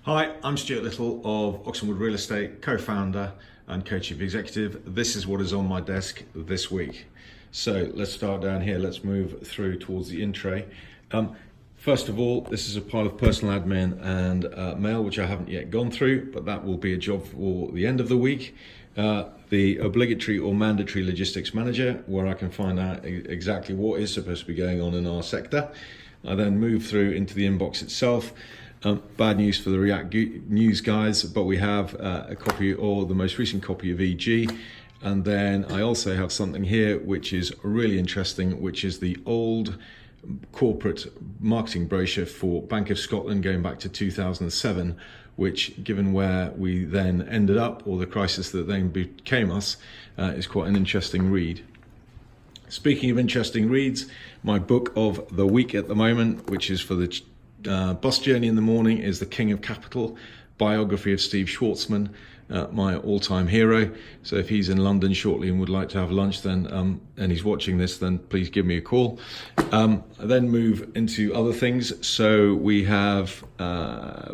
Hi, I'm Stewart Little of Oxenwood Real Estate, co-founder and co-chief executive. This is what is on my desk this week. So let's start down here. Let's move through towards the in tray. First of all, this is a pile of personal admin and mail, which I haven't yet gone through, but that will be a job for the end of the week. The obligatory or mandatory logistics manager, where I can find out exactly what is supposed to be going on in our sector. I then move through into the inbox itself. Bad news for the React News guys, but we have a copy, or the most recent copy of EG. And then I also have something here which is really interesting, which is the old corporate marketing brochure for Bank of Scotland going back to 2007, which, given where we then ended up, or the crisis that then became us, is quite an interesting read. Speaking of interesting reads, my book of the week at the moment, which is for the bus journey in the morning, is The King of Capital, biography of Steve Schwartzman, my all-time hero. So if he's in London shortly and would like to have lunch, then and he's watching this, then please give me a call. I then move into other things. So we have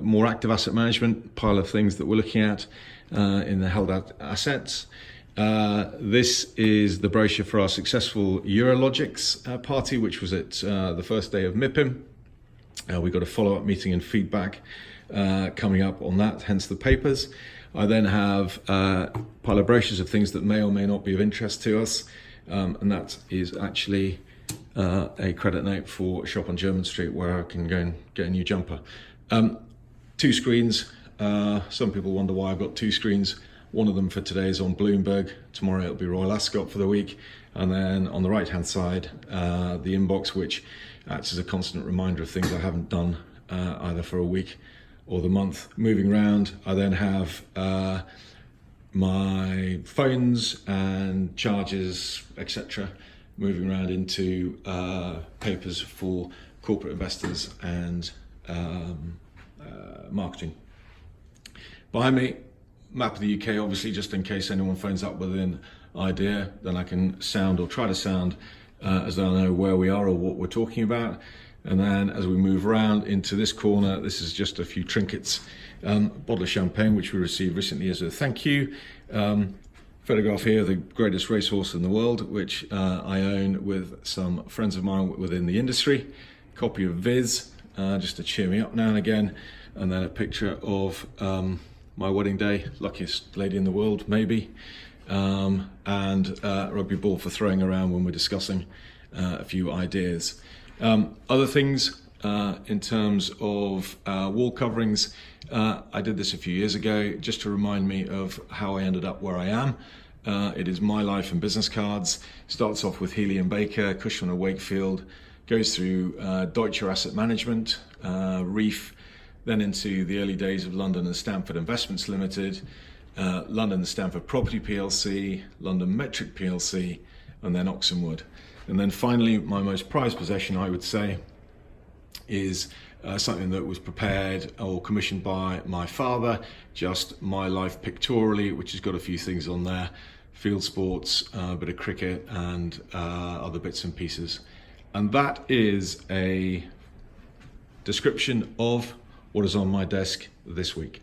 more active asset management, pile of things that we're looking at in the held assets. This is the brochure for our successful Eurologics party, which was at the first day of MIPIM. We've got a follow-up meeting and feedback coming up on that, hence the papers. I then have a pile of brochures of things that may or may not be of interest to us, and that is actually a credit note for a shop on Jermyn Street where I can go and get a new jumper. 2 screens. Some people wonder why I've got 2 screens. One of them for today is on Bloomberg. Tomorrow it'll be Royal Ascot for the week. And then on the right-hand side, the inbox, which acts as a constant reminder of things I haven't done either for a week or the month. Moving around, I then have my phones and chargers, etc., moving around into papers for corporate investors and marketing. Behind me, map of the UK, obviously, just in case anyone phones up with an idea, then I can sound or try to sound as though I know where we are or what we're talking about. And then as we move around into this corner, this is just a few trinkets. Bottle of champagne, which we received recently as a thank you. Photograph here of the greatest racehorse in the world, which I own with some friends of mine within the industry. Copy of Viz, just to cheer me up now and again. And then a picture of my wedding day, luckiest lady in the world, maybe. And a rugby ball for throwing around when we're discussing a few ideas. Other things in terms of wall coverings, I did this a few years ago just to remind me of how I ended up where I am. It is my life and business cards. Starts off with Healy & Baker, Cushman & Wakefield, goes through Deutsche Asset Management, Reef, then into the early days of London and Stamford Investments Limited, London and Stamford Property PLC, London Metric PLC, and then Oxenwood. And then finally, my most prized possession, I would say, is something that was prepared or commissioned by my father, just my life pictorially, which has got a few things on there, field sports, a bit of cricket and other bits and pieces. And that is a description of what is on my desk this week.